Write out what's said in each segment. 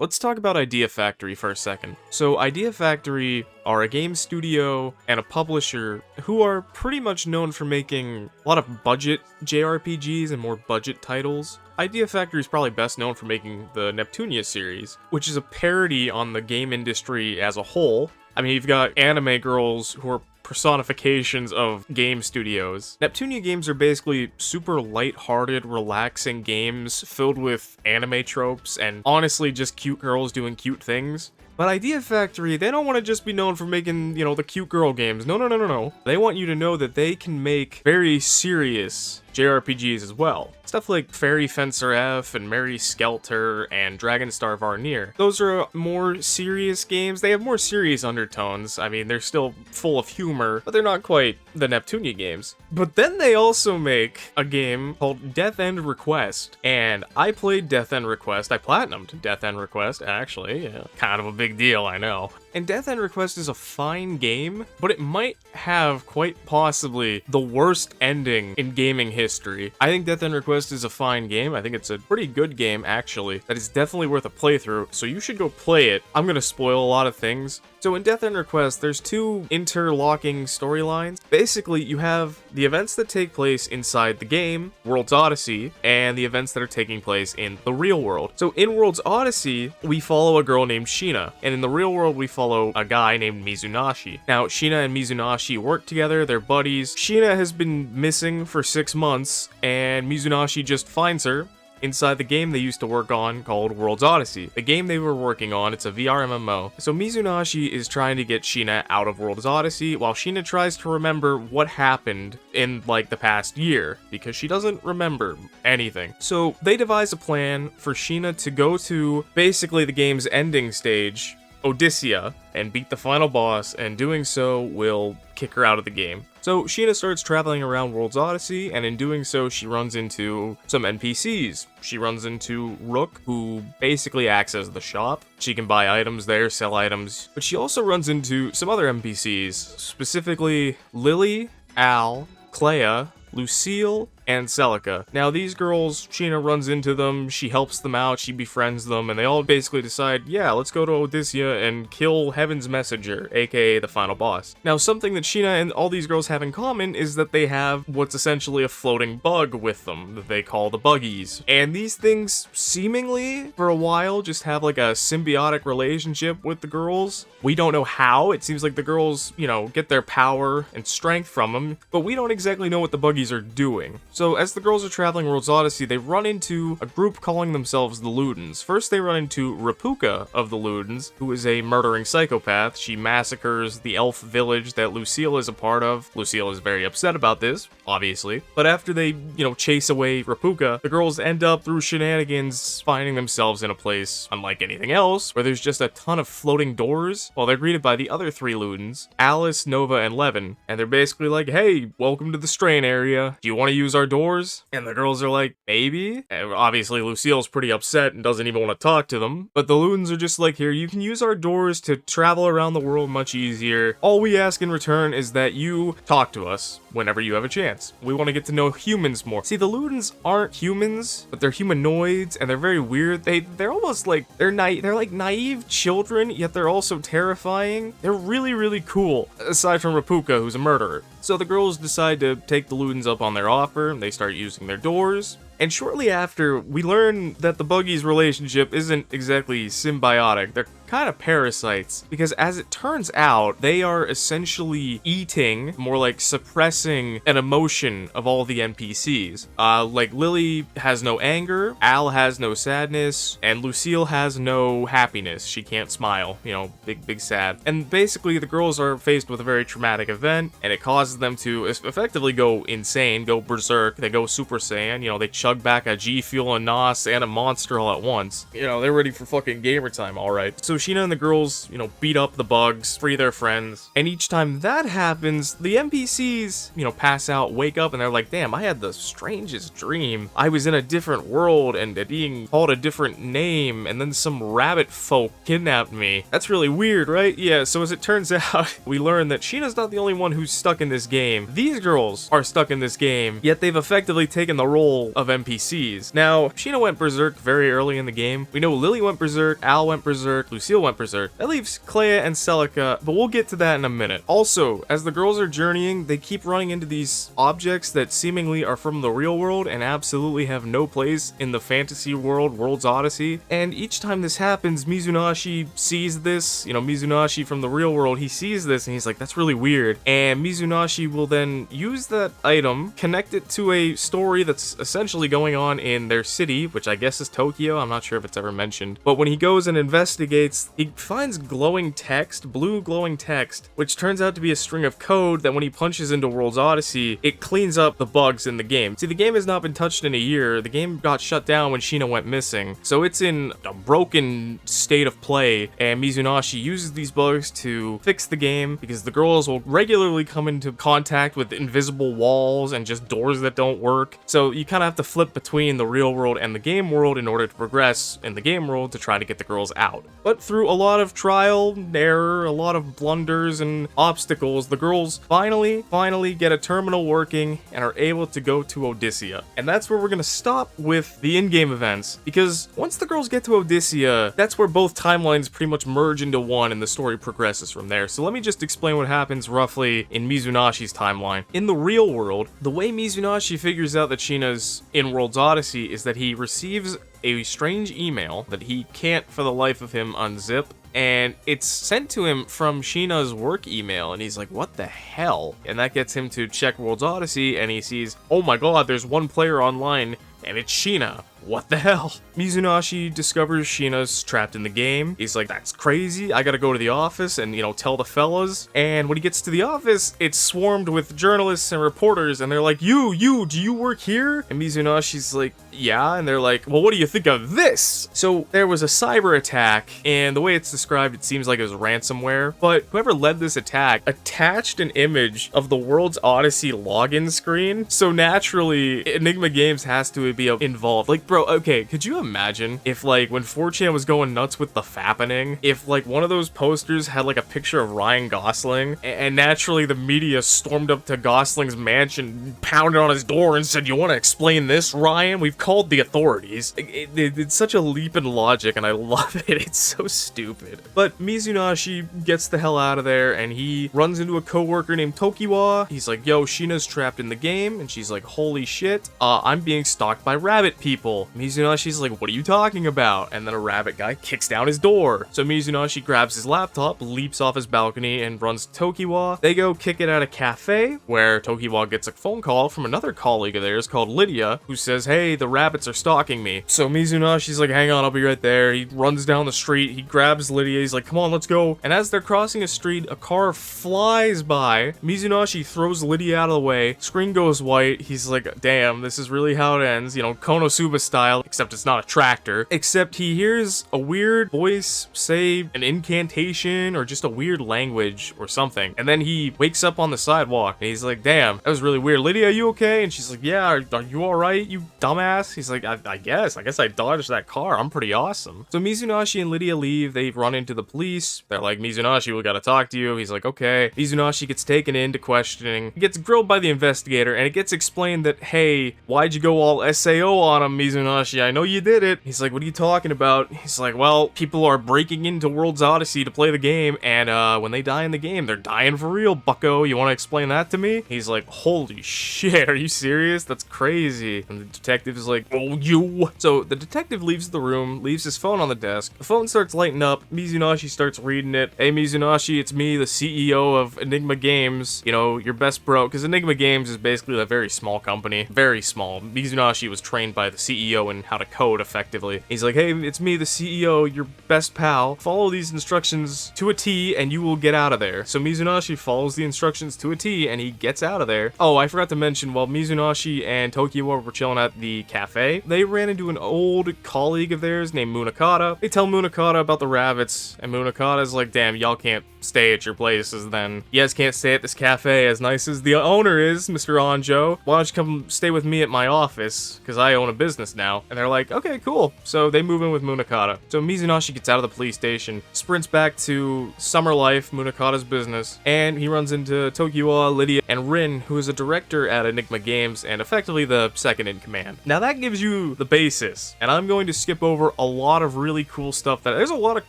Let's talk about Idea Factory for a second. So Idea Factory are a game studio and a publisher who are pretty much known for making a lot of budget JRPGs and more budget titles. Idea Factory is probably best known for making the Neptunia series, which is a parody on the game industry as a whole. I mean, you've got anime girls who are personifications of game studios. Neptunia games are basically super light-hearted, relaxing games filled with anime tropes and honestly just cute girls doing cute things. But Idea Factory, they don't want to just be known for making, the cute girl games. No. They want you to know that they can make very serious JRPGs as well. Stuff like Fairy Fencer F and Mary Skelter and Dragonstar Varnir. Those are more serious games. They have more serious undertones. I mean, they're still full of humor, but they're not quite the Neptunia games. But then they also make a game called Death End Request. And I played Death End Request. I platinumed Death End Request, actually. Yeah, kind of a big deal, I know. And Death End Request is a fine game, but it might have quite possibly the worst ending in gaming history. I think Death End Request is a fine game. I think it's a pretty good game, actually, that is definitely worth a playthrough, so you should go play it. I'm gonna spoil a lot of things. So in Death End Request, there's two interlocking storylines. Basically, you have the events that take place inside the game, World's Odyssey, and the events that are taking place in the real world. So in World's Odyssey, we follow a girl named Sheena, and in the real world, we follow a guy named Mizunashi. Now, Sheena and Mizunashi work together, they're buddies. Sheena has been missing for 6 months, and Mizunashi just finds her inside the game they used to work on called World's Odyssey. The game they were working on, it's a VR MMO. So Mizunashi is trying to get Sheena out of World's Odyssey while Sheena tries to remember what happened in like the past year because she doesn't remember anything. So they devise a plan for Sheena to go to basically the game's ending stage, Odyssea, and beat the final boss, and doing so will kick her out of the game. So Sheena starts traveling around World's Odyssey, and in doing so, she runs into some NPCs. She runs into Rook, who basically acts as the shop. She can buy items there, sell items, but she also runs into some other NPCs, specifically Lily, Al, Clea, Lucille, and Celica. Now these girls, Sheena runs into them, she helps them out, she befriends them, and they all basically decide, yeah, let's go to Odyssea and kill Heaven's Messenger, aka the final boss. Now something that Sheena and all these girls have in common is that they have what's essentially a floating bug with them that they call the buggies. And these things seemingly, for a while, just have like a symbiotic relationship with the girls. We don't know how, it seems like the girls, get their power and strength from them, but we don't exactly know what the buggies are doing. So as the girls are traveling World's Odyssey, they run into a group calling themselves the Ludens. First they run into Rapuka of the Ludens, who is a murdering psychopath. She massacres the elf village that Lucille is a part of. Lucille is very upset about this, obviously. But after they, chase away Rapuka, the girls end up through shenanigans finding themselves in a place unlike anything else, where there's just a ton of floating doors, while they're greeted by the other three Ludens, Alice, Nova, and Levin. And they're basically like, hey, welcome to the Strain area. Do you want to use our doors? And the girls are like, maybe? And obviously, Lucille's pretty upset and doesn't even want to talk to them. But the Ludens are just like, here, you can use our doors to travel around the world much easier. All we ask in return is that you talk to us whenever you have a chance. We want to get to know humans more. See, the Ludens aren't humans, but they're humanoids, and they're very weird. They're almost like, they're like naive children, yet they're also terrifying. They're really, really cool, aside from Rapuka, who's a murderer. So the girls decide to take the Ludens up on their offer, and they start using their doors. And shortly after, we learn that the buggies' relationship isn't exactly symbiotic. They're kind of parasites, because as it turns out, they are essentially eating, more like suppressing, an emotion of all the NPCs. Like Lily has no anger, Al has no sadness, and Lucille has no happiness. She can't smile, big sad. And basically, the girls are faced with a very traumatic event, and it causes them to effectively go insane, go berserk. They go Super Saiyan, they chug back a G Fuel, a NOS, and a Monster all at once. They're ready for fucking gamer time, alright. So Sheena and the girls, you know, beat up the bugs, free their friends. And each time that happens, the NPCs, you know, pass out, wake up, and they're like, damn, I had the strangest dream. I was in a different world and being called a different name, and then some rabbit folk kidnapped me. That's really weird, right? Yeah, so as it turns out, we learn that Sheena's not the only one who's stuck in this game. These girls are stuck in this game, yet they've effectively taken the role of NPCs. Now, Sheena went berserk very early in the game. We know Lily went berserk, Al went berserk, Lucille went berserk. That leaves Clea and Celica, but we'll get to that in a minute. Also, as the girls are journeying, they keep running into these objects that seemingly are from the real world and absolutely have no place in the fantasy world, World's Odyssey. And each time this happens, Mizunashi sees this, you know, Mizunashi from the real world, he sees this and he's like, that's really weird. And Mizunashi will then use that item, connect it to a story that's essentially going on in their city, which I guess is Tokyo. I'm not sure if it's ever mentioned. But when he goes and investigates, he finds glowing text, blue glowing text, which turns out to be a string of code that when he punches into World's Odyssey, it cleans up the bugs in the game. See, the game has not been touched in a year. The game got shut down when Sheena went missing. So it's in a broken state of play, and Mizunashi uses these bugs to fix the game because the girls will regularly come into contact with invisible walls and just doors that don't work. So you kind of have to flip between the real world and the game world in order to progress in the game world to try to get the girls out. But through a lot of trial and error, a lot of blunders and obstacles, the girls finally get a terminal working and are able to go to Odyssea. And that's where we're gonna stop with the in-game events, because once the girls get to Odyssea, that's where both timelines pretty much merge into one and the story progresses from there. So let me just explain what happens roughly in Mizunashi's timeline. In the real world, the way Mizunashi figures out that Sheena's in World's Odyssey is that he receives a strange email that he can't for the life of him unzip, and it's sent to him from Sheena's work email, and he's like, what the hell? And that gets him to check World's Odyssey, and he sees, oh my god, there's one player online, and it's Sheena. What the hell? Mizunashi discovers Sheena's trapped in the game. He's like, that's crazy. I gotta go to the office and, you know, tell the fellas. And when he gets to the office, it's swarmed with journalists and reporters, and they're like, do you work here? And Mizunashi's like, yeah. And they're like, well, what do you think of this? So there was a cyber attack, and the way it's described, it seems like it was ransomware. But whoever led this attack attached an image of the World's Odyssey login screen. So naturally, Enigma Games has to be involved. Like, bro, okay, could you imagine if, like, when 4chan was going nuts with the fappening, if, like, one of those posters had, like, a picture of Ryan Gosling, and naturally the media stormed up to Gosling's mansion, pounded on his door, and said, you want to explain this, Ryan? We've called the authorities. It's such a leap in logic, and I love it. It's so stupid. But Mizunashi gets the hell out of there, and he runs into a coworker named Tokiwa. He's like, yo, Sheena's trapped in the game, and she's like, holy shit, I'm being stalked by rabbit people. Mizunashi's like, what are you talking about? And then a rabbit guy kicks down his door. So Mizunashi grabs his laptop, leaps off his balcony, and runs to Tokiwa. They go kick it at a cafe, where Tokiwa gets a phone call from another colleague of theirs called Lydia, who says, hey, the rabbits are stalking me. So Mizunashi's like, hang on, I'll be right there. He runs down the street, he grabs Lydia, he's like, come on, let's go. And as they're crossing a street, a car flies by. Mizunashi throws Lydia out of the way, screen goes white. He's like, damn, this is really how it ends, you know, Konosuba style, except it's not a tractor. Except he hears a weird voice say an incantation or just a weird language or something. And then he wakes up on the sidewalk and he's like, damn, that was really weird. Lydia, are you okay? And she's like, yeah, are you alright, you dumbass? He's like, I guess I dodged that car. I'm pretty awesome. So Mizunashi and Lydia leave. They run into the police. They're like, Mizunashi, we gotta talk to you. He's like, okay. Mizunashi gets taken into questioning. He gets grilled by the investigator, and it gets explained that, hey, why'd you go all SAO on him, Mizunashi? I know you did it. He's like, what are you talking about? He's like, well, people are breaking into World's Odyssey to play the game, and when they die in the game, they're dying for real, bucko. You want to explain that to me? He's like, holy shit, are you serious? That's crazy. And the detective is like, oh, you. So the detective leaves the room, leaves his phone on the desk. The phone starts lighting up. Mizunashi starts reading it. Hey, Mizunashi, it's me, the CEO of Enigma Games. You know, your best bro. Because Enigma Games is basically a very small company. Very small. Mizunashi was trained by the CEO CEO and how to code effectively. He's like, hey, it's me, the CEO, your best pal. Follow these instructions to a T and you will get out of there. So Mizunashi follows the instructions to a T and he gets out of there. Oh, I forgot to mention, while Mizunashi and Tokiwa were chilling at the cafe, they ran into an old colleague of theirs named Munakata. They tell Munakata about the rabbits, and Munakata's like, damn, y'all can't stay at your places then. You guys can't stay at this cafe as nice as the owner is, Mr. Anjo. Why don't you come stay with me at my office, because I own a business now. And they're like, okay, cool. So they move in with Munakata. So Mizunashi gets out of the police station, sprints back to Summer Life, Munakata's business, and he runs into Tokiwa, Lydia, and Rin, who is a director at Enigma Games and effectively the second in command. Now that gives you the basis, and I'm going to skip over a lot of really cool stuff. There's a lot of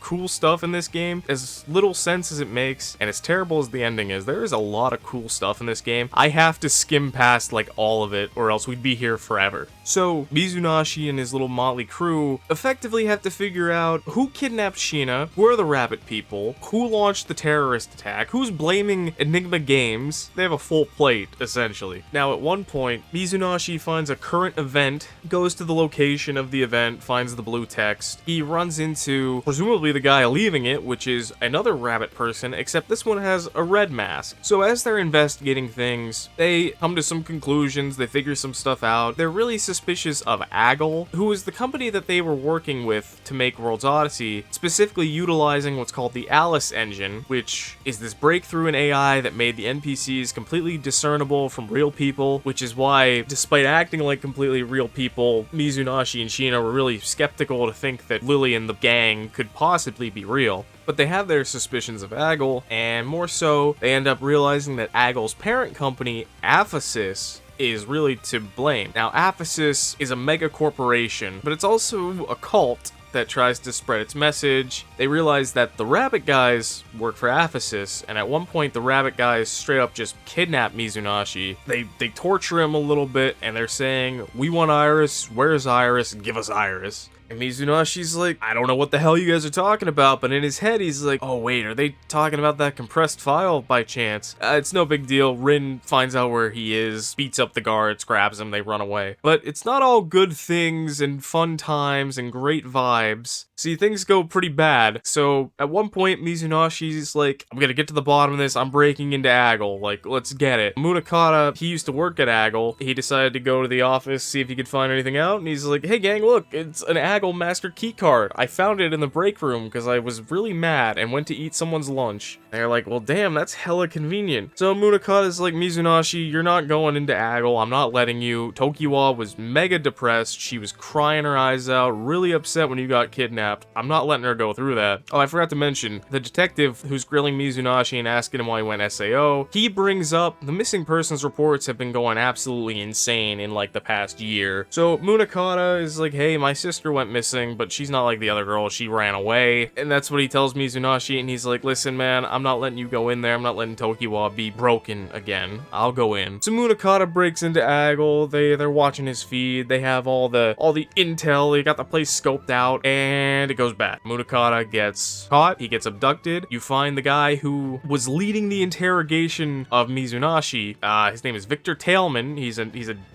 cool stuff in this game, as little sense as it makes, and as terrible as the ending is, there is a lot of cool stuff in this game. I have to skim past like all of it, or else we'd be here forever. So Mizunashi and his little motley crew effectively have to figure out who kidnapped Sheena, who are the rabbit people, who launched the terrorist attack, who's blaming Enigma Games. They have a full plate, essentially. Now at one point, Mizunashi finds a current event, goes to the location of the event, finds the blue text. He runs into, presumably the guy leaving it, which is another rabbit person, except this one has a red mask. So as they're investigating things, they come to some conclusions, they figure some stuff out. They're really suspicious of Aggle, who is the company that they were working with to make World's Odyssey, specifically utilizing what's called the Alice engine, which is this breakthrough in AI that made the NPCs completely discernible from real people, which is why, despite acting like completely real people, Mizunashi and Sheena were really skeptical to think that Lily and the gang could possibly be real. But they have their suspicions of Aggle, and more so, they end up realizing that Aggle's parent company, Aphesis, is really to blame. Now, Aphesis is a mega corporation, but it's also a cult that tries to spread its message. They realize that the rabbit guys work for Aphesis, and at one point the rabbit guys straight up just kidnap Mizunashi. They torture him a little bit, and they're saying, we want Iris, where's Iris, give us Iris. And Mizunashi's like, I don't know what the hell you guys are talking about, but in his head he's like, oh wait, are they talking about that compressed file by chance? It's no big deal. Rin finds out where he is, beats up the guards, grabs him, they run away. But it's not all good things and fun times and great vibes. See, things go pretty bad. So at one point, Mizunashi's like, I'm gonna get to the bottom of this, I'm breaking into Aggle, like, let's get it. Munakata, he used to work at Aggle. He decided to go to the office, see if he could find anything out, and he's like, hey gang, look, it's an Aggle master keycard. I found it in the break room because I was really mad and went to eat someone's lunch. And they're like, well damn, that's hella convenient. So Munakata's like, Mizunashi, you're not going into Aggle, I'm not letting you. Tokiwa was mega depressed, she was crying her eyes out, really upset when you got kidnapped. I'm not letting her go through that. Oh, I forgot to mention, the detective who's grilling Mizunashi and asking him why he went SAO, he brings up the missing persons reports have been going absolutely insane in like the past year. So Munakata is like, hey, my sister went missing, but she's not like the other girl, she ran away. And that's what he tells Mizunashi, and he's like, listen man, I'm not letting you go in there, I'm not letting Tokiwa be broken again. I'll go in. So Munakata breaks into Aggle, they're watching his feed, they have all the intel, they got the place scoped out, and it goes bad. Munakata gets caught, he gets abducted. You find the guy who was leading the interrogation of Mizunashi. His name is Victor Tailman. He's a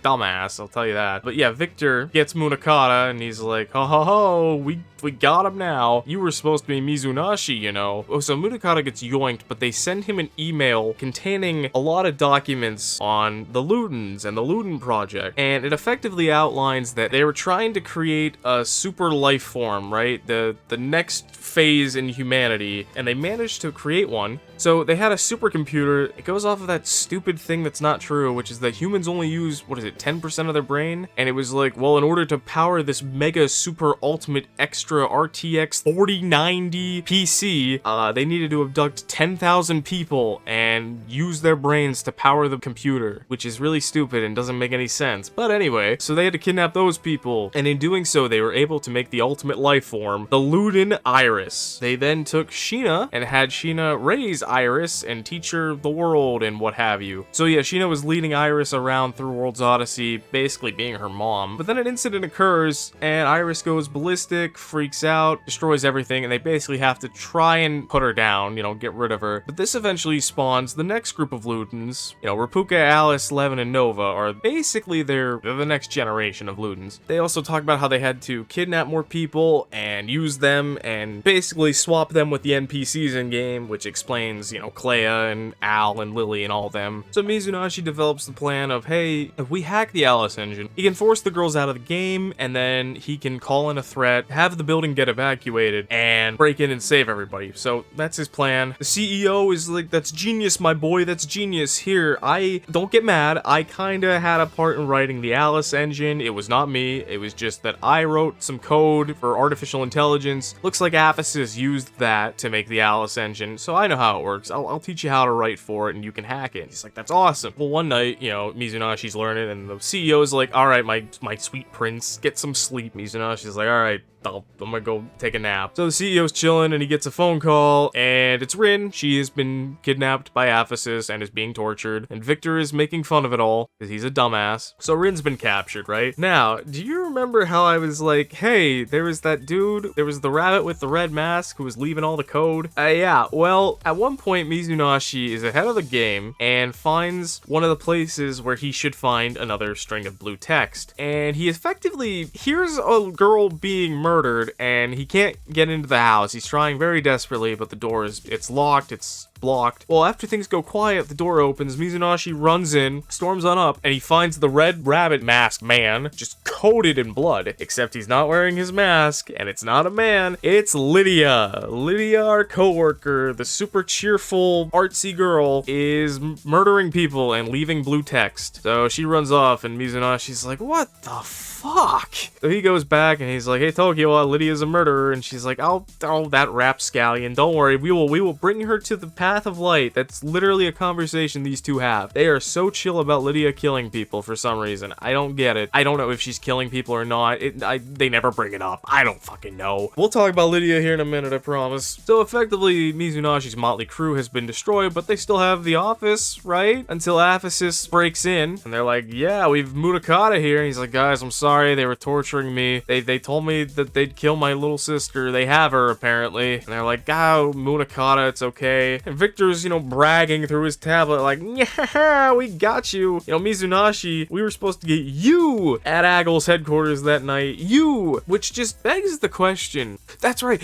dumbass, I'll tell you that. But yeah, Victor gets Munakata, and he's like, ho ho ho, we got him now. You were supposed to be Mizunashi, you know. Oh, so Munakata gets yoinked, but they send him an email containing a lot of documents on the Ludens and the Luden project, and it effectively outlines that they were trying to create a super life form, right? The next phase in humanity, and they managed to create one. So they had a supercomputer. It goes off of that stupid thing that's not true, which is that humans only use, 10% of their brain? And it was like, well, in order to power this mega super ultimate extra RTX 4090 PC, they needed to abduct 10,000 people and use their brains to power the computer, which is really stupid and doesn't make any sense. But anyway, so they had to kidnap those people, and in doing so, they were able to make the ultimate life form. form, the Luden Iris. They then took Sheena and had Sheena raise Iris and teach her the world and what have you. So yeah, Sheena was leading Iris around through World's Odyssey, basically being her mom. But then an incident occurs and Iris goes ballistic, freaks out, destroys everything, and they basically have to try and put her down, you know, get rid of her. But this eventually spawns the next group of Ludens. You know, Rapuka, Alice, Levin, and Nova are basically they're the next generation of Ludens. They also talk about how they had to kidnap more people and use them and basically swap them with the NPCs in game, which explains, you know, Clea and Al and Lily and all of them. So Mizunashi develops the plan of, hey, if we hack the Alice engine, he can force the girls out of the game, and then he can call in a threat, have the building get evacuated, and break in and save everybody. So that's his plan. The CEO is like, that's genius, my boy, that's genius. Here, I don't get mad. I kinda had a part in writing the Alice engine. It was not me. It was just that I wrote some code for artificial intelligence. Looks like Aphesis used that to make the Alice engine, so I know how it works. I'll teach you how to write for it, and you can hack it. He's like, that's awesome. Well, one night, you know, Mizunashi's learning, and the CEO's like, all right, my sweet prince, get some sleep. Mizunashi's like, all right, I'm gonna go take a nap. So the CEO's chilling and he gets a phone call, and it's Rin. She has been kidnapped by Aphesis and is being tortured, and Victor is making fun of it all because he's a dumbass. So Rin's been captured, right? Now, do you remember how I was like, hey, there was that dude, there was the rabbit with the red mask who was leaving all the code? Yeah, well, at one point Mizunashi is ahead of the game and finds one of the places where he should find another string of blue text, and he effectively hears a girl being murdered and he can't get into the house. He's trying very desperately, but the door it's locked, it's blocked. Well, after things go quiet, the door opens, Mizunashi runs in, storms on up, and he finds the red rabbit mask man just coated in blood, except he's not wearing his mask, and it's not a man, it's Lydia. Lydia, our co-worker, the super cheerful, artsy girl, is murdering people and leaving blue text. So she runs off, and Mizunashi's like, what the fuck? So he goes back and he's like, hey Tokyo, Lydia's a murderer, and she's like, oh, that rapscallion, don't worry, we will bring her to the path of light. That's literally a conversation these two have. They are so chill about Lydia killing people for some reason. I don't get it. I don't know if she's killing people or not. They never bring it up. I don't fucking know. We'll talk about Lydia here in a minute, I promise. So effectively, Mizunashi's motley crew has been destroyed, but they still have the office, right? Until Aphesis breaks in, and they're like, yeah, we've Mutakata here. And he's like, guys, I'm sorry, they were torturing me. They told me that they'd kill my little sister. They have her, apparently. And they're like, oh, Mutakata, it's okay. And Victor's, you know, bragging through his tablet like, yeah, we got you. You know, Mizunashi, we were supposed to get you at Aggle's headquarters that night. You! Which just begs the question. That's right.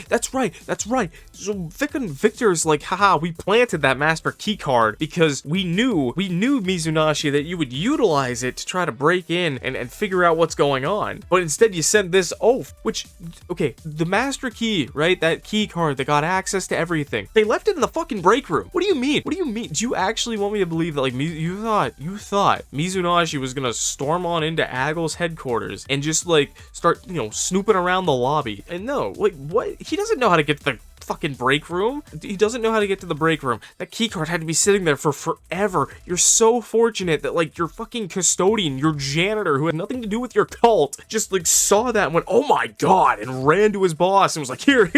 So Victor's like, haha, we planted that master key card because we knew Mizunashi that you would utilize it to try to break in and figure out what's going on. But instead you sent this oaf, which, okay, the master key, right? That key card that got access to everything. They left it in the fucking break room. What do you mean? What do you mean? Do you actually want me to believe that, like, you thought Mizunashi was gonna storm on into Aggle's headquarters and just, like, start, you know, snooping around the lobby? And no, like, what? He doesn't know how to get to the fucking break room. He doesn't know how to get to the break room. That keycard had to be sitting there for forever. You're so fortunate that, like, your fucking custodian, your janitor, who had nothing to do with your cult, just, like, saw that and went, oh my god, and ran to his boss and was like, here,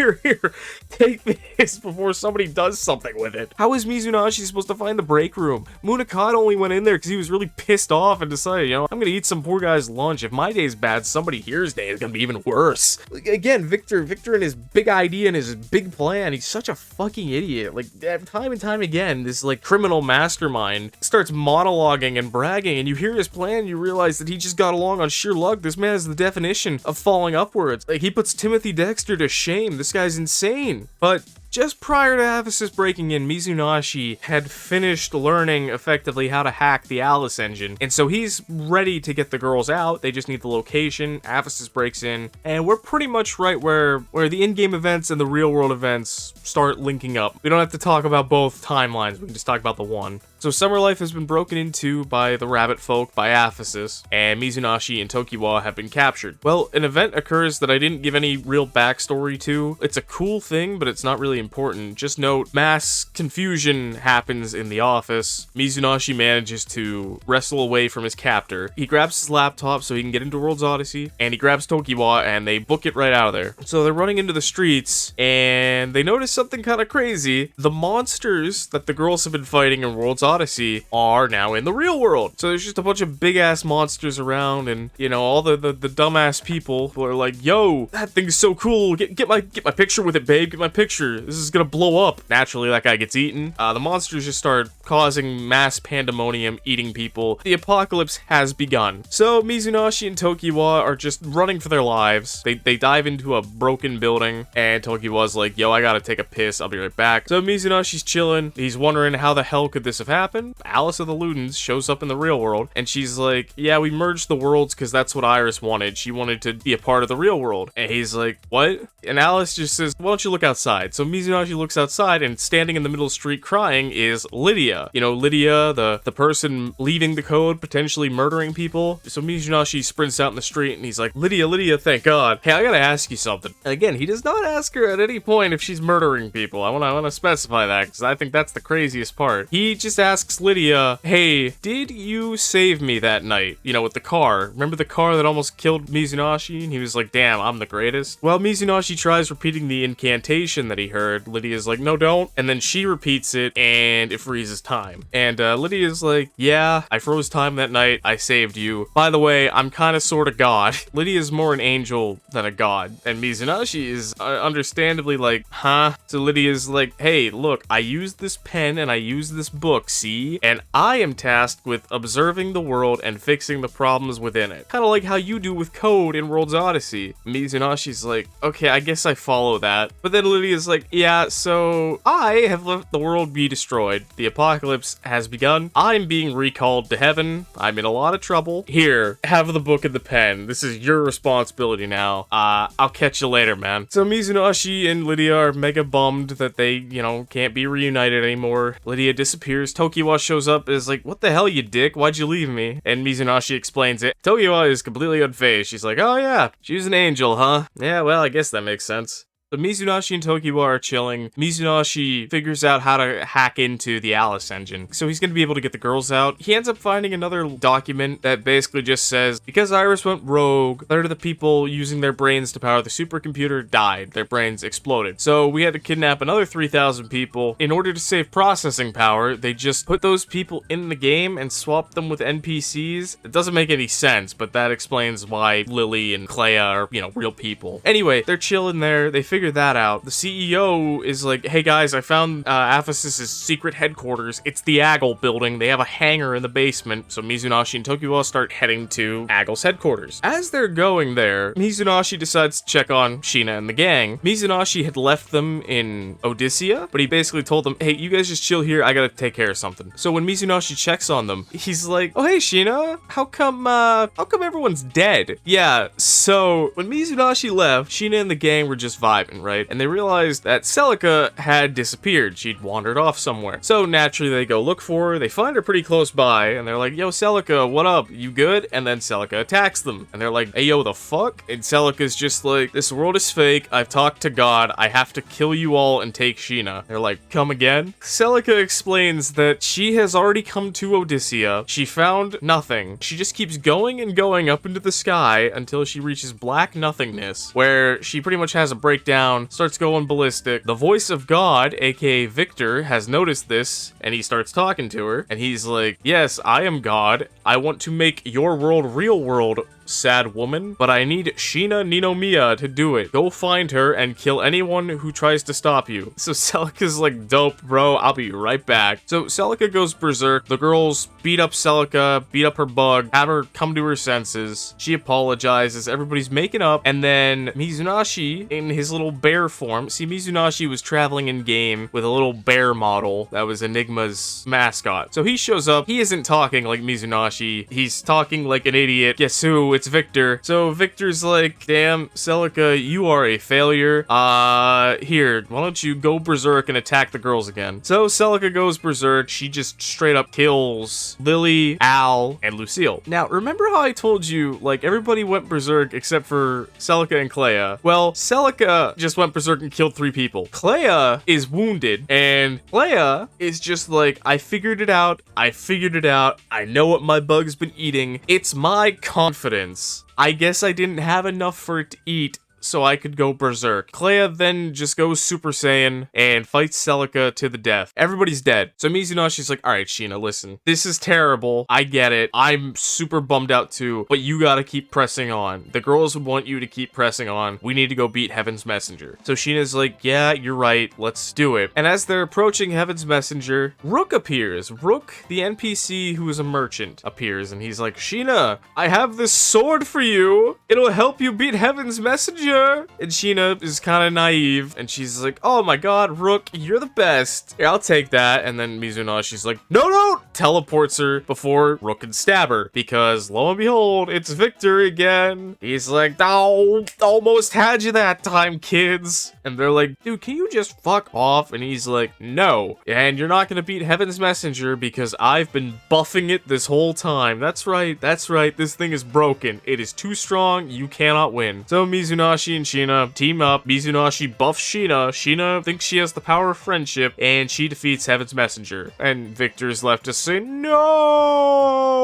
take this before somebody does something with it. How is Mizunashi supposed to find the break room? Munakata only went in there because he was really pissed off and decided, you know, I'm gonna eat some poor guy's lunch. If my day's bad, somebody here's day is gonna be even worse. Like, again, Victor and his big idea and his big plan, he's such a fucking idiot. Like, time and time again, this, like, criminal mastermind starts monologuing and bragging, and you hear his plan, you realize that he just got along on sheer luck. This man is the definition of falling upwards. Like, he puts Timothy Dexter to shame. This guy's insane. But just prior to Aphesis breaking in, Mizunashi had finished learning effectively how to hack the Alice engine, and so he's ready to get the girls out. They just need the location. Aphesis breaks in, and we're pretty much right where the in-game events and the real-world events start linking up. We don't have to talk about both timelines. We can just talk about the one. So Summer Life has been broken into by the rabbit folk, by Aphesis, and Mizunashi and Tokiwa have been captured. Well, an event occurs that I didn't give any real backstory to. It's a cool thing, but it's not really important. Just note, mass confusion happens in the office. Mizunashi manages to wrestle away from his captor. He grabs his laptop so he can get into World's Odyssey, and he grabs Tokiwa, and they book it right out of there. So they're running into the streets, and they notice something kind of crazy. The monsters that the girls have been fighting in World's Odyssey are now in the real world. So there's just a bunch of big-ass monsters around, and, you know, all the dumbass people who are like, yo, that thing's so cool, get my picture with it, babe, get my picture, this is gonna blow up. Naturally, that guy gets eaten. The monsters just start causing mass pandemonium, eating people. The apocalypse has begun. So Mizunashi and Tokiwa are just running for their lives. They dive into a broken building, and Tokiwa's like, yo, I gotta take a piss, I'll be right back. So Mizunashi's chilling. He's wondering how the hell could this have happened. Alice of the Ludens shows up in the real world, and she's like, yeah, we merged the worlds because that's what Iris wanted. She wanted to be a part of the real world. And he's like, what? And Alice just says, why don't you look outside? So Mizunashi looks outside, and standing in the middle of the street crying is Lydia. You know, Lydia, the person leaving the code, potentially murdering people. So Mizunashi sprints out in the street, and he's like, Lydia, thank God. Hey, I gotta ask you something. And again, he does not ask her at any point if she's murdering people. I wanna specify that, because I think that's the craziest part. He just asks Lydia, hey, did you save me that night? You know, with the car. Remember the car that almost killed Mizunashi? And he was like, damn, I'm the greatest. Well, Mizunashi tries repeating the incantation that he heard. Lydia's like, no, don't. And then she repeats it, and it freezes time. And Lydia's like, yeah, I froze time that night. I saved you. By the way, I'm kind of sort of God. Lydia's more an angel than a god. And Mizunashi is understandably like, huh? So Lydia's like, hey, look, I used this pen and I used this book, see? And I am tasked with observing the world and fixing the problems within it. Kind of like how you do with code in World's Odyssey. Mizunashi's like, okay, I guess I follow that. But then Lydia's like, yeah, so I have let the world be destroyed. The apocalypse has begun. I'm being recalled to heaven. I'm in a lot of trouble. Here, have the book and the pen. This is your responsibility now. I'll catch you later, man. So Mizunashi and Lydia are mega bummed that they, you know, can't be reunited anymore. Lydia disappears. Tokiwa shows up and is like, what the hell, you dick? Why'd you leave me? And Mizunashi explains it. Tokiwa is completely unfazed. She's like, oh yeah, she's an angel, huh? Yeah, well, I guess that makes sense. So Mizunashi and Tokiwa are chilling. Mizunashi figures out how to hack into the Alice engine. So he's going to be able to get the girls out. He ends up finding another document that basically just says, because Iris went rogue, 1/3 of the people using their brains to power the supercomputer died. Their brains exploded. So we had to kidnap another 3,000 people. In order to save processing power, they just put those people in the game and swapped them with NPCs. It doesn't make any sense, but that explains why Lily and Clea are, you know, real people. Anyway, they're chilling there. They figure that out. The CEO is like, hey guys, I found Aphesis' secret headquarters. It's the Aggle building. They have a hangar in the basement. So Mizunashi and Tokiwa start heading to Aggle's headquarters. As they're going there, Mizunashi decides to check on Sheena and the gang. Mizunashi had left them in Odyssea, but he basically told them, hey, you guys just chill here. I gotta take care of something. So when Mizunashi checks on them, he's like, oh hey Sheena, how come everyone's dead? Yeah, so when Mizunashi left, Sheena and the gang were just vibing, right? And they realized that Celica had disappeared. She'd wandered off somewhere. So naturally they go look for her. They find her pretty close by, and they're like, yo, Celica, what up? You good? And then Celica attacks them. And they're like, hey, yo, the fuck? And Celica's just like, this world is fake. I've talked to God. I have to kill you all and take Sheena. They're like, come again? Celica explains that she has already come to Odyssea. She found nothing. She just keeps going and going up into the sky until she reaches black nothingness, where she pretty much has a breakdown, starts going ballistic. The voice of God, aka Victor, has noticed this, and he starts talking to her, and he's like, yes, I am God. I want to make your world real world, sad woman, but I need Sheena Ninomiya to do it. Go find her and kill anyone who tries to stop you. So Celica's like, dope, bro, I'll be right back. So Celica goes berserk. The girls beat up Celica, beat up her bug, have her come to her senses. She apologizes, everybody's making up, and then Mizunashi, in his little bear form, see, Mizunashi was traveling in game with a little bear model that was Enigma's mascot. So he shows up, he isn't talking like Mizunashi, he's talking like an idiot. Guess who? it's Victor. So Victor's like, damn, Celica, you are a failure. Here, why don't you go berserk and attack the girls again? So Celica goes berserk. She just straight up kills Lily, Al, and Lucille. Now, remember how I told you, like, everybody went berserk except for Celica and Clea? Well, Celica just went berserk and killed 3 people. Clea is wounded, and Clea is just like, I figured it out. I figured it out. I know what my bug's been eating. It's my confidence. I guess I didn't have enough for it to eat, so I could go berserk. Clea then just goes Super Saiyan and fights Celica to the death. Everybody's dead. So Mizunashi's like, alright, Sheena, listen. This is terrible. I get it. I'm super bummed out too, but you gotta keep pressing on. The girls want you to keep pressing on. We need to go beat Heaven's Messenger. So Sheena's like, yeah, you're right. Let's do it. And as they're approaching Heaven's Messenger, Rook appears. Rook, the NPC who is a merchant, appears, and he's like, Sheena, I have this sword for you. It'll help you beat Heaven's Messenger. And Sheena is kind of naive, and she's like, oh my god, Rook, you're the best. Here, I'll take that. And then Mizunashi's like, no, teleports her before Rook can stab her, because lo and behold, it's Victor again. He's like, oh, almost had you that time, kids. And they're like, dude, can you just fuck off? And he's like, no. And you're not gonna beat Heaven's Messenger because I've been buffing it this whole time. That's right. This thing is broken. It is too strong. You cannot win. So Mizunashi and Sheena team up. Mizunashi buffs Sheena. Sheena thinks she has the power of friendship, and she defeats Heaven's Messenger. And Victor's left to say, no!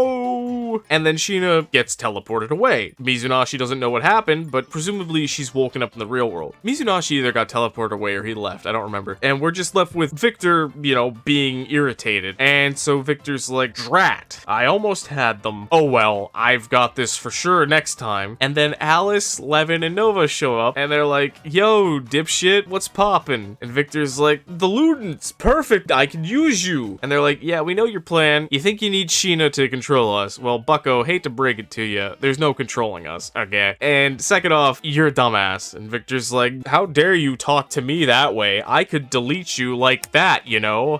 And then Sheena gets teleported away. Mizunashi doesn't know what happened, but presumably she's woken up in the real world. Mizunashi either got teleported away or he left. I don't remember. And we're just left with Victor, being irritated. And so Victor's like, drat, I almost had them. Oh well, I've got this for sure next time. And then Alice, Levin, and Nova show up, and they're like, yo, dipshit, what's poppin'? And Victor's like, the Ludens, perfect, I can use you. And they're like, yeah, we know your plan. You think you need Sheena to control us? Well, bucko, hate to break it to you, there's no controlling us, okay? And second off, you're a dumbass. And Victor's like, how dare you talk to me that way? I could delete you like that,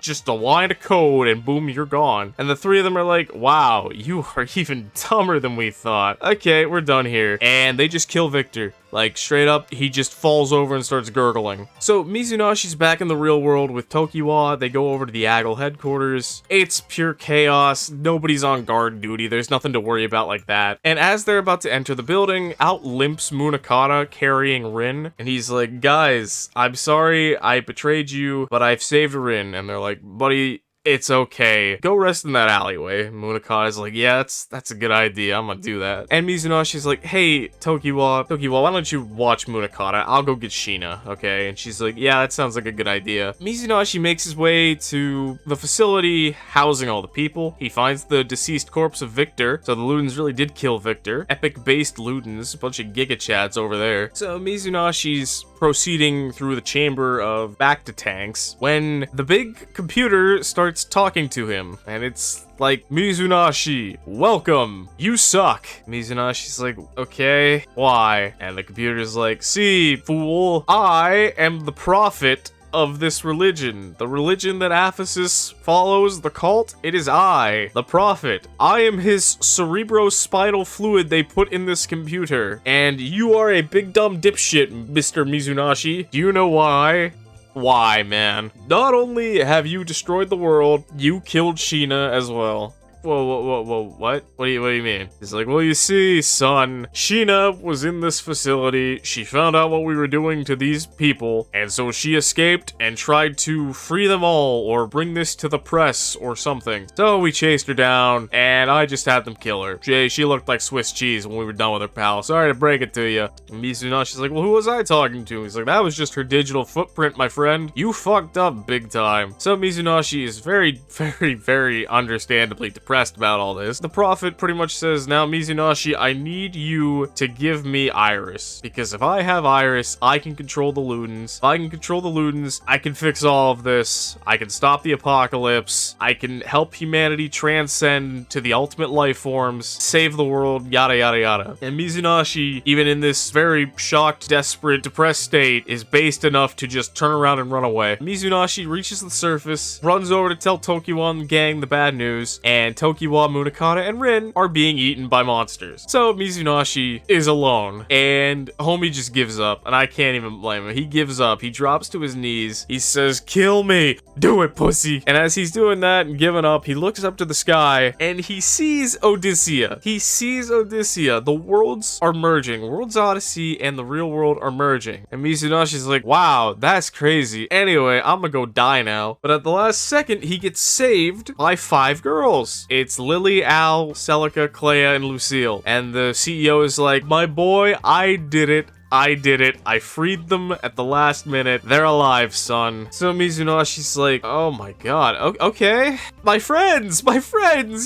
just a line of code and boom, you're gone. And the 3 of them are like, wow, you are even dumber than we thought. Okay, we're done here. And they just kill Victor. Like, straight up, he just falls over and starts gurgling. So, Mizunashi's back in the real world with Tokiwa. They go over to the Aggle headquarters. It's pure chaos. Nobody's on guard duty. There's nothing to worry about like that. And as they're about to enter the building, out limps Munakata carrying Rin. And he's like, guys, I'm sorry I betrayed you, but I've saved Rin. And they're like, buddy, it's okay. Go rest in that alleyway. Munakata's like, yeah, that's a good idea. I'm gonna do that. And Mizunashi's like, hey, Tokiwa, why don't you watch Munakata? I'll go get Sheena, okay? And she's like, yeah, that sounds like a good idea. Mizunashi makes his way to the facility housing all the people. He finds the deceased corpse of Victor. So the Ludens really did kill Victor. Epic-based Ludens, a bunch of Giga Chads over there. So Mizunashi's proceeding through the chamber of Bacta tanks when the big computer starts talking to him, and it's like, Mizunashi, welcome, you suck. Mizunashi's like, okay, why? And the computer's like, see, fool, I am the prophet of this religion. The religion that Aphesis follows, the cult, it is I, the prophet. I am his cerebrospinal fluid they put in this computer. And you are a big dumb dipshit, Mr. Mizunashi. Do you know why? Why, man? Not only have you destroyed the world, you killed Sheena as well. Whoa, what? What do you mean? He's like, well, you see, son, Sheena was in this facility, she found out what we were doing to these people, and so she escaped and tried to free them all, or bring this to the press, or something. So we chased her down, and I just had them kill her. She looked like Swiss cheese when we were done with her, pal. Sorry to break it to you. And Mizunashi's like, well, who was I talking to? He's like, that was just her digital footprint, my friend. You fucked up big time. So Mizunashi is very, very, very understandably depressed about all this. The prophet pretty much says, now Mizunashi, I need you to give me Iris, because if I have Iris, I can control the Ludens. If I can control the Ludens, I can fix all of this. I can stop the apocalypse. I can help humanity transcend to the ultimate life forms, save the world, yada yada yada. And Mizunashi, even in this very shocked, desperate, depressed state, is based enough to just turn around and run away. Mizunashi reaches the surface, runs over to tell Tokiwa and the gang the bad news, and Tokiwa, Munakata, and Rin are being eaten by monsters. So Mizunashi is alone, and homie just gives up, and I can't even blame him. He gives up. He drops to his knees. He says, "Kill me. Do it, pussy." And as he's doing that and giving up, he looks up to the sky, and he sees Odyssea. He sees Odyssea. The worlds are merging. World's Odyssey and the real world are merging. And Mizunashi's like, wow, that's crazy. Anyway, I'm gonna go die now. But at the last second, he gets saved by 5 girls. It's Lily, Al, Celica, Clea, and Lucille. And the CEO is like, my boy, I did it. I did it. I freed them at the last minute. They're alive, son. So Mizunashi's like, oh my god. Okay. My friends,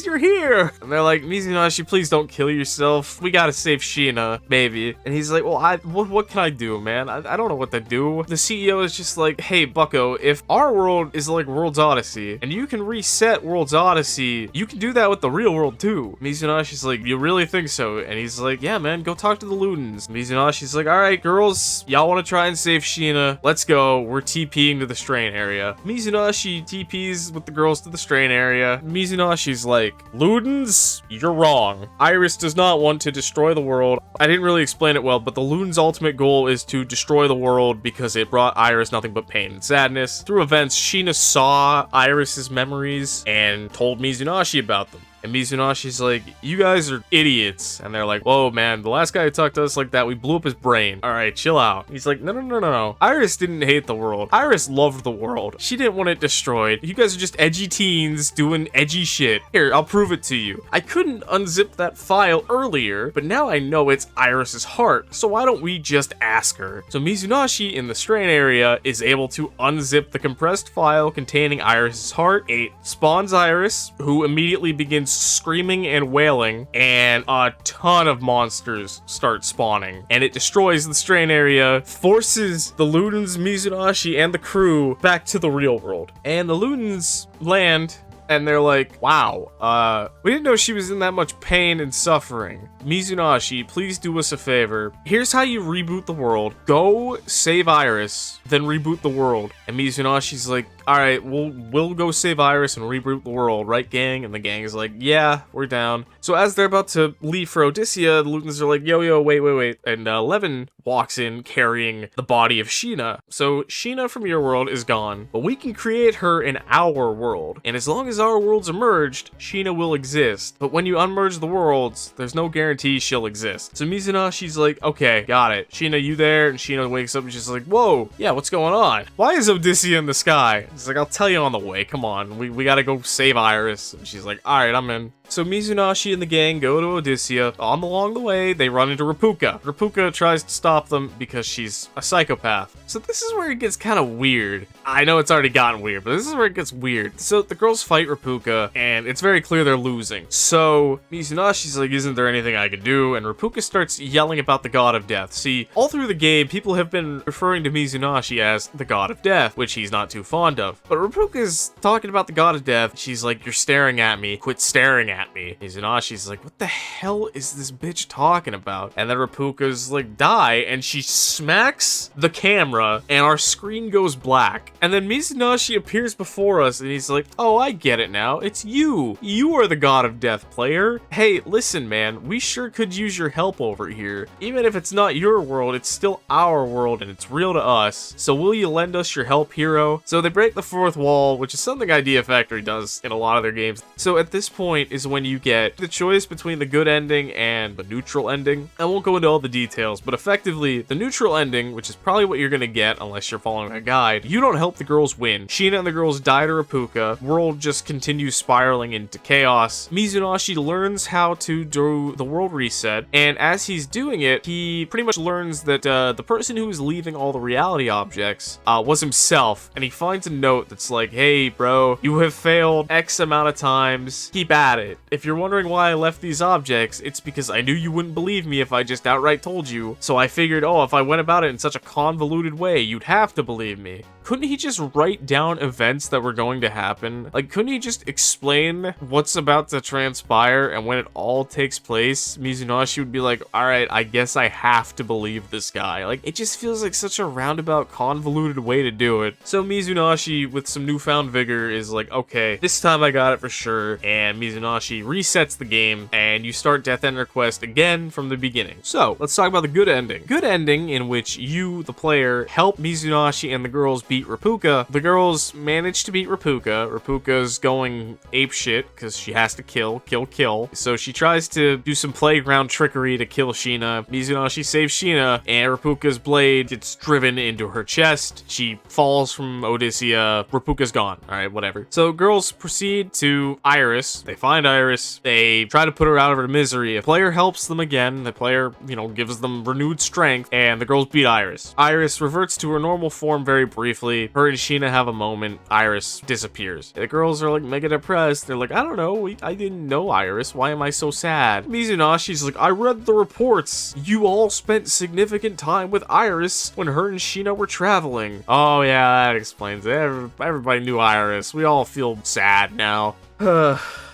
you're here. And they're like, Mizunashi, please don't kill yourself. We gotta save Sheena, maybe. And he's like, well, what can I do, man? I don't know what to do. The CEO is just like, hey, bucko, if our world is like World's Odyssey, and you can reset World's Odyssey, you can do that with the real world too. Mizunashi's like, you really think so? And he's like, yeah, man, go talk to the Ludens. Mizunashi's like, all right, girls, y'all want to try and save Sheena? Let's go. We're TPing to the strain area. Mizunashi TPs with the girls to the strain area. Mizunashi's like, Ludens, you're wrong. Iris does not want to destroy the world. I didn't really explain it well, but the Ludens' ultimate goal is to destroy the world because it brought Iris nothing but pain and sadness. Through events, Sheena saw Iris's memories and told Mizunashi about them. And Mizunashi's like, you guys are idiots. And they're like, whoa, man, the last guy who talked to us like that, we blew up his brain. All right, chill out. He's like, no. Iris didn't hate the world. Iris loved the world. She didn't want it destroyed. You guys are just edgy teens doing edgy shit. Here, I'll prove it to you. I couldn't unzip that file earlier, but now I know it's Iris's heart. So why don't we just ask her? So Mizunashi in the strain area is able to unzip the compressed file containing Iris's heart. It spawns Iris, who immediately begins screaming and wailing, and a ton of monsters start spawning, and it destroys the strain area, forces the Ludens, Mizunashi, and the crew back to the real world. And the Ludens land, and they're like, wow, we didn't know she was in that much pain and suffering. Mizunashi, please do us a favor. Here's how you reboot the world. Go save Iris, then reboot the world. And Mizunashi's like, all right, we'll go save Iris and reboot the world, right, gang? And the gang is like, yeah, we're down. So as they're about to leave for Odyssea, the Ludens are like, yo, wait. And Levin walks in carrying the body of Sheena. So Sheena from your world is gone, but we can create her in our world. And as long as our worlds are merged, Sheena will exist. But when you unmerge the worlds, there's no guarantee she'll exist. So Mizunashi's like, okay, got it. Sheena, you there? And Sheena wakes up and she's like, whoa, yeah, what's going on? Why is Odyssea in the sky? He's like, I'll tell you on the way. Come on, we gotta go save Iris. And she's like, all right, I'm in. So Mizunashi and the gang go to Odyssea. Along the way, they run into Rapuka. Rapuka tries to stop them because she's a psychopath. So this is where it gets kind of weird. I know it's already gotten weird, but this is where it gets weird. So the girls fight Rapuka, and it's very clear they're losing. So Mizunashi's like, isn't there anything I can do? And Rapuka starts yelling about the god of death. See, all through the game, people have been referring to Mizunashi as the god of death, which he's not too fond of. But Rapuka's talking about the god of death. She's like, you're staring at me. Quit staring at me. Mizunashi's like, what the hell is this bitch talking about? And then Rapuka's like, die, and she smacks the camera, and our screen goes black. And then Mizunashi appears before us, and he's like, oh, I get it now. It's you. You are the god of death, player. Hey, listen, man, we sure could use your help over here. Even if it's not your world, it's still our world, and it's real to us. So will you lend us your help, hero? So they break the fourth wall, which is something Idea Factory does in a lot of their games. So at this point is when you get the choice between the good ending and the neutral ending. I won't go into all the details, but effectively, the neutral ending, which is probably what you're gonna get unless you're following a guide, you don't help the girls win. Sheena and the girls die to Rapuka. World just continues spiraling into chaos. Mizunashi learns how to do the world reset, and as he's doing it, he pretty much learns that the person who was leaving all the reality objects was himself, and he finds a note that's like, hey, bro, you have failed X amount of times. Keep at it. If you're wondering why I left these objects, it's because I knew you wouldn't believe me if I just outright told you. So I figured, oh, if I went about it in such a convoluted way, you'd have to believe me. couldn't he just write down events that were going to happen? Like, couldn't he just explain what's about to transpire, and when it all takes place, Mizunashi would be like, all right, I guess I have to believe this guy. Like, it just feels like such a roundabout, convoluted way to do it. So Mizunashi, with some newfound vigor, is like, okay, this time I got it for sure, and Mizunashi resets the game, and you start Death Ender Quest again from the beginning. So, let's talk about the good ending. Good ending in which you, the player, help Mizunashi and the girls beat Rapuka. The girls manage to beat Rapuka. Rapuka's going apeshit because she has to kill. So she tries to do some playground trickery to kill Sheena. Mizunashi saves Sheena, and Rapuka's blade gets driven into her chest. She falls from Odyssea. Rapuka's gone. Alright, whatever. So girls proceed to Iris. They find Iris. They try to put her out of her misery. A player helps them again. The player, gives them renewed strength, and the girls beat Iris. Iris reverts to her normal form very briefly. Her and Sheena have a moment. Iris disappears. The girls are like mega depressed. They're like, I don't know. I didn't know Iris. Why am I so sad? Mizunashi's like, I read the reports. You all spent significant time with Iris when her and Sheena were traveling. Oh yeah, that explains it. Everybody knew Iris. We all feel sad now.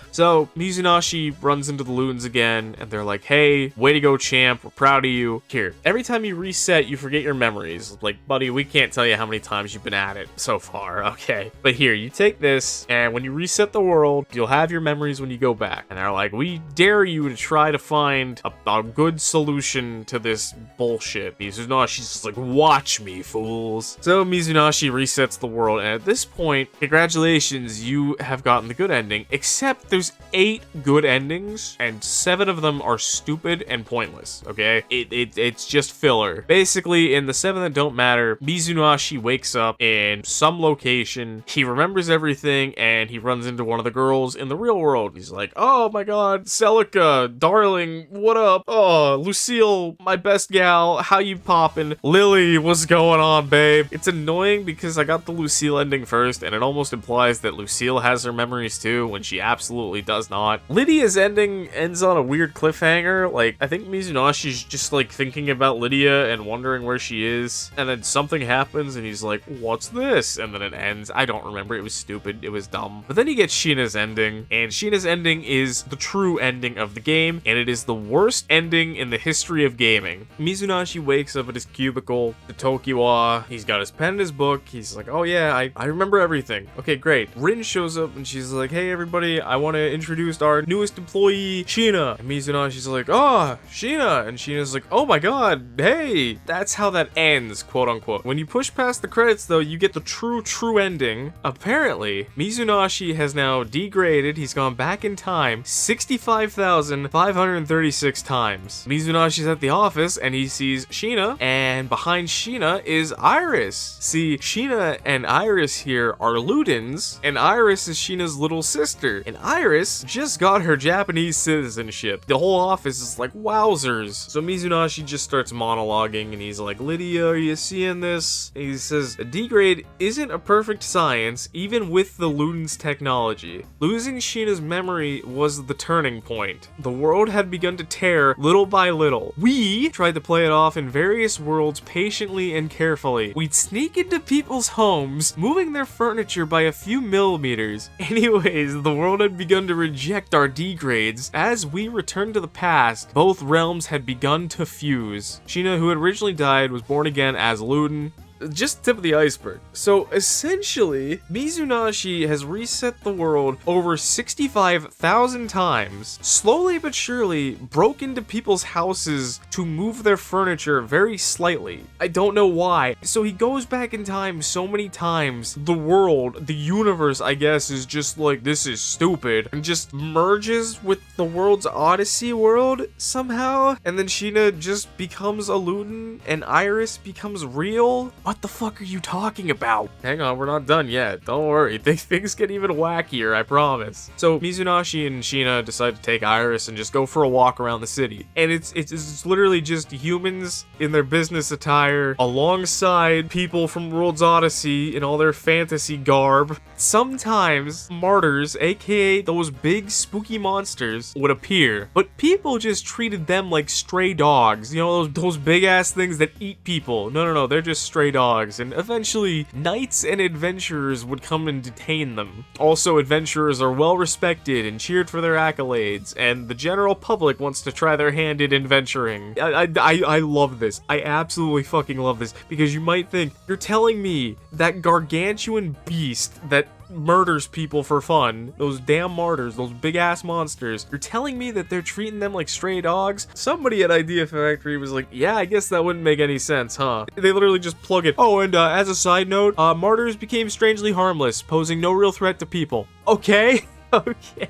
So, Mizunashi runs into the Loons again, and they're like, hey, way to go, champ, we're proud of you. Here, every time you reset, you forget your memories. Like, buddy, we can't tell you how many times you've been at it so far, okay? But here, you take this, and when you reset the world, you'll have your memories when you go back. And they're like, we dare you to try to find a good solution to this bullshit. Mizunashi's just like, watch me, fools. So, Mizunashi resets the world, and at this point, congratulations, you have gotten the good ending, except there's 8 good endings, and 7 of them are stupid and pointless, okay? It's just filler. Basically, in the 7 that don't matter, Mizunashi wakes up in some location, he remembers everything, and he runs into one of the girls in the real world. He's like, oh my god, Celica, darling, what up? Oh, Lucille, my best gal, how you poppin'? Lily, what's going on, babe? It's annoying because I got the Lucille ending first, and it almost implies that Lucille has her memories too, when she absolutely does not. Lydia's ending ends on a weird cliffhanger. Like, I think Mizunashi's just like thinking about Lydia and wondering where she is, and then something happens and he's like, what's this? And then it ends. I don't remember. It was stupid. It was dumb. But then you get Sheena's ending, and Sheena's ending is the true ending of the game, and it is the worst ending in the history of gaming. Mizunashi wakes up at his cubicle, the Tokiwa, he's got his pen and his book, he's like, oh yeah, I remember everything. Okay, great. Rin shows up and she's like, hey everybody, I want to introduce our newest employee, Sheena. And Mizunashi's like, oh, Sheena. And Sheena's like, oh my god, hey. That's how that ends, quote unquote. When you push past the credits though, you get the true ending. Apparently, Mizunashi has now degraded, he's gone back in time 65,536 times. Mizunashi's at the office and he sees Sheena, and behind Sheena is Iris. See, Sheena and Iris here are Ludens, and Iris is Sheena's little sister. And Iris just got her Japanese citizenship. The whole office is like, wowzers. So Mizunashi just starts monologuing and he's like, Lydia, are you seeing this? And he says, a degrade isn't a perfect science, even with the Luden's technology. Losing Sheena's memory was the turning point. The world had begun to tear little by little. We tried to play it off in various worlds patiently and carefully. We'd sneak into people's homes, moving their furniture by a few millimeters. Anyways, the world had begun to reject our degrades. As we returned to the past, both realms had begun to fuse. Sheena, who had originally died, was born again as Luden. Just tip of the iceberg. So essentially, Mizunashi has reset the world over 65,000 times, slowly but surely broke into people's houses to move their furniture very slightly. I don't know why. So he goes back in time so many times, the world, the universe, I guess, is just like, this is stupid, and just merges with the world's Odyssey world somehow, and then Sheena just becomes a Luden, and Iris becomes real. What the fuck are you talking about? Hang on, we're not done yet. Don't worry. Things get even wackier, I promise. So Mizunashi and Sheena decide to take Iris and just go for a walk around the city. And it's literally just humans in their business attire alongside people from World's Odyssey in all their fantasy garb. Sometimes martyrs, aka those big spooky monsters, would appear, but people just treated them like stray dogs. You know, those big ass things that eat people. No, they're just stray dogs. dogs, and eventually knights and adventurers would come and detain them. Also, adventurers are well respected and cheered for their accolades, and the general public wants to try their hand in adventuring. I love this. I absolutely fucking love this, because you might think, you're telling me that gargantuan beast that murders people for fun, those damn martyrs, those big ass monsters, you're telling me that they're treating them like stray dogs? Somebody at Idea Factory was like, yeah, I guess that wouldn't make any sense, huh? They literally just plug it. Oh, and as a side note, martyrs became strangely harmless, posing no real threat to people. Okay. Okay.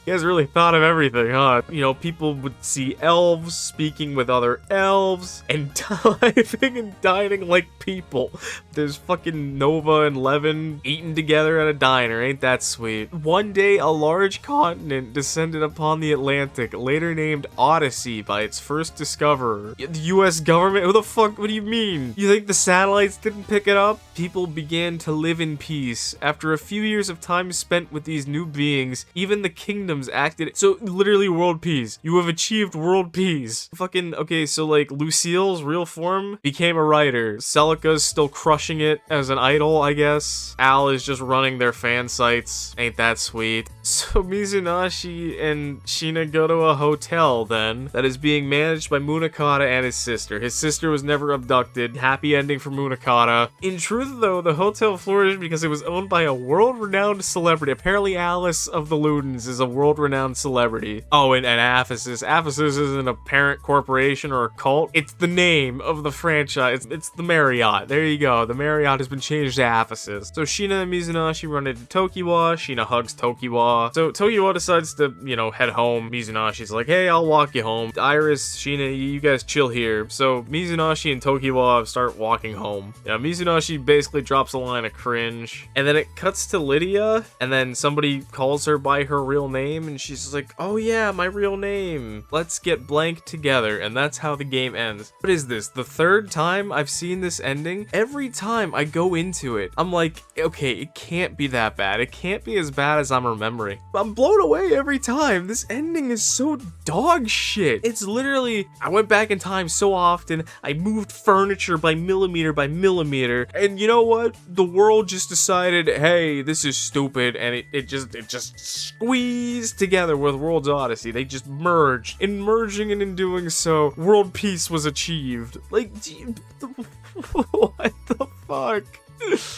You guys really thought of everything, huh? You know, people would see elves speaking with other elves and living and dining like people. There's fucking Nova and Levin eating together at a diner. Ain't that sweet? One day, a large continent descended upon the Atlantic, later named Odyssey by its first discoverer. The US government? Who the fuck? What do you mean? You think the satellites didn't pick it up? People began to live in peace. After a few years of time spent with these new beings, even the kingdoms acted. So literally world peace. You have achieved world peace. Fucking, okay, so like Lucille's real form became a writer. Celica's still crushing it as an idol, I guess. Al is just running their fan sites. Ain't that sweet? So Mizunashi and Sheena go to a hotel then that is being managed by Munakata and his sister. His sister was never abducted. Happy ending for Munakata. In truth though, the hotel flourished because it was owned by a world-renowned celebrity. Apparently Alice of the Ludens is a world-renowned celebrity. Oh, and Aphesis. Aphesis isn't a parent corporation or a cult. It's the name of the franchise. It's the Marriott. There you go. The Marriott has been changed to Aphesis. So Sheena and Mizunashi run into Tokiwa. Sheena hugs Tokiwa. So Tokiwa decides to, you know, head home. Mizunashi's like, hey, I'll walk you home. Iris, Sheena, you guys chill here. So Mizunashi and Tokiwa start walking home. Yeah, Mizunashi basically drops a line of cringe. And then it cuts to Lydia, and then somebody calls her by her real name, and she's like, oh yeah, my real name. Let's get blank together. And that's how the game ends. What is this? The third time I've seen this ending? Every time I go into it, I'm like, okay, it can't be that bad. It can't be as bad as I'm remembering. I'm blown away every time. This ending is so dog shit. It's literally, I went back in time so often, I moved furniture by millimeter, and you know what? The world just decided, hey, this is stupid, and it just squeezed together with World's Odyssey. They just merged. In merging and in doing so, world peace was achieved. Like, what the fuck?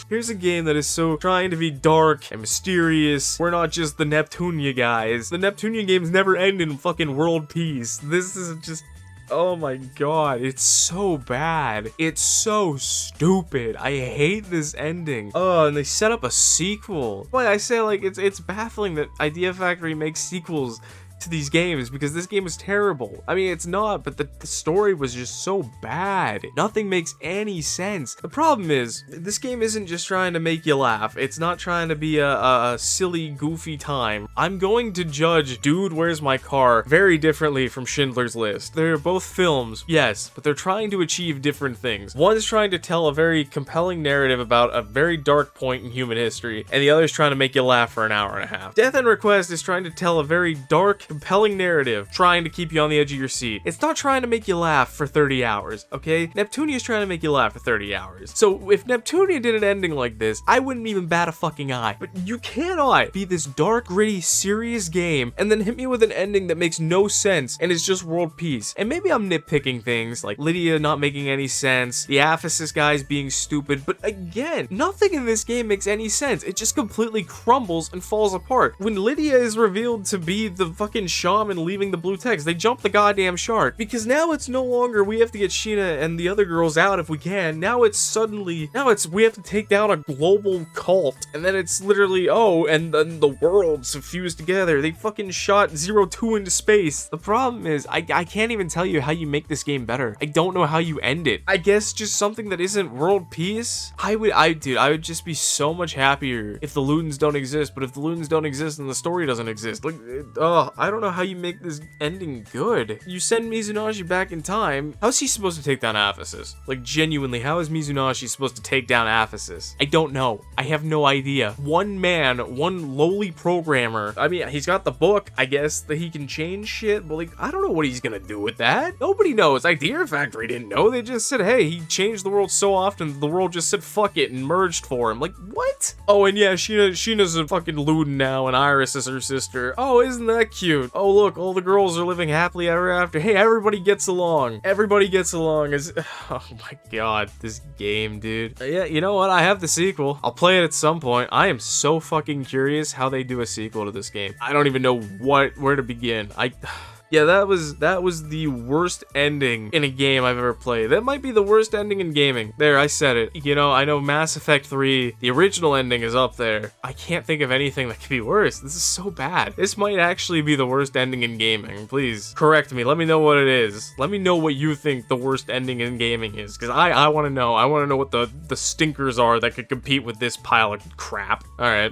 Here's a game that is so trying to be dark and mysterious. We're not just the Neptunia guys. The Neptunia games never end in fucking world peace. This is just... oh my god, it's so bad. It's so stupid. I hate this ending. Oh, and they set up a sequel. Why I say, like, it's baffling that Idea Factory makes sequels to these games, because this game was terrible. I mean, it's not, but the story was just so bad. Nothing makes any sense. The problem is, this game isn't just trying to make you laugh. It's not trying to be a silly, goofy time. I'm going to judge Dude, Where's My Car very differently from Schindler's List. They're both films, yes, but they're trying to achieve different things. One is trying to tell a very compelling narrative about a very dark point in human history, and the other is trying to make you laugh for an hour and a half. Death and Request is trying to tell a very dark, compelling narrative, trying to keep you on the edge of your seat. It's not trying to make you laugh for 30 hours, okay? Neptunia is trying to make you laugh for 30 hours. So if Neptunia did an ending like this, I wouldn't even bat a fucking eye. But you cannot be this dark, gritty, serious game and then hit me with an ending that makes no sense and is just world peace. And maybe I'm nitpicking things, like Lydia not making any sense, the Aphesis guys being stupid, but again, nothing in this game makes any sense. It just completely crumbles and falls apart. When Lydia is revealed to be the fucking shaman leaving the blue text, they jump the goddamn shark, because now it's no longer we have to get Sheena and the other girls out if we can. Now it's suddenly, we have to take down a global cult, and then it's literally, oh, and then the worlds have fused together. They fucking shot 02 into space. The problem is, I can't even tell you how you make this game better. I don't know how you end it. I guess just something that isn't world peace. I would just be so much happier if the Ludens don't exist, but if the Ludens don't exist, then the story doesn't exist. Like, I I don't know how you make this ending good. You send Mizunashi back in time. How's he supposed to take down Aphesis? Like, genuinely, how is Mizunashi supposed to take down Aphesis? I don't know. I have no idea. One man, one lowly programmer. I mean, he's got the book, I guess, that he can change shit, but like, I don't know what he's gonna do with that. Nobody knows. Idea Factory didn't know. They just said, hey, he changed the world so often that the world just said fuck it and merged for him. Like, what? Oh, and yeah, Sheena's a fucking Luden now, and Iris is her sister. Oh, isn't that cute? Oh, look, all the girls are living happily ever after. Hey, everybody gets along. Everybody gets along. Oh my god, this game, dude. Yeah, you know what? I have the sequel. I'll play it at some point. I am so fucking curious how they do a sequel to this game. I don't even know where to begin. Yeah, that was the worst ending in a game I've ever played. That might be the worst ending in gaming. There, I said it. You know, I know Mass Effect 3, the original ending is up there. I can't think of anything that could be worse. This is so bad. This might actually be the worst ending in gaming. Please, correct me. Let me know what it is. Let me know what you think the worst ending in gaming is, because I want to know. I want to know what the stinkers are that could compete with this pile of crap. All right.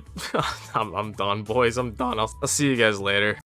I'm done, boys. I'm done. I'll see you guys later.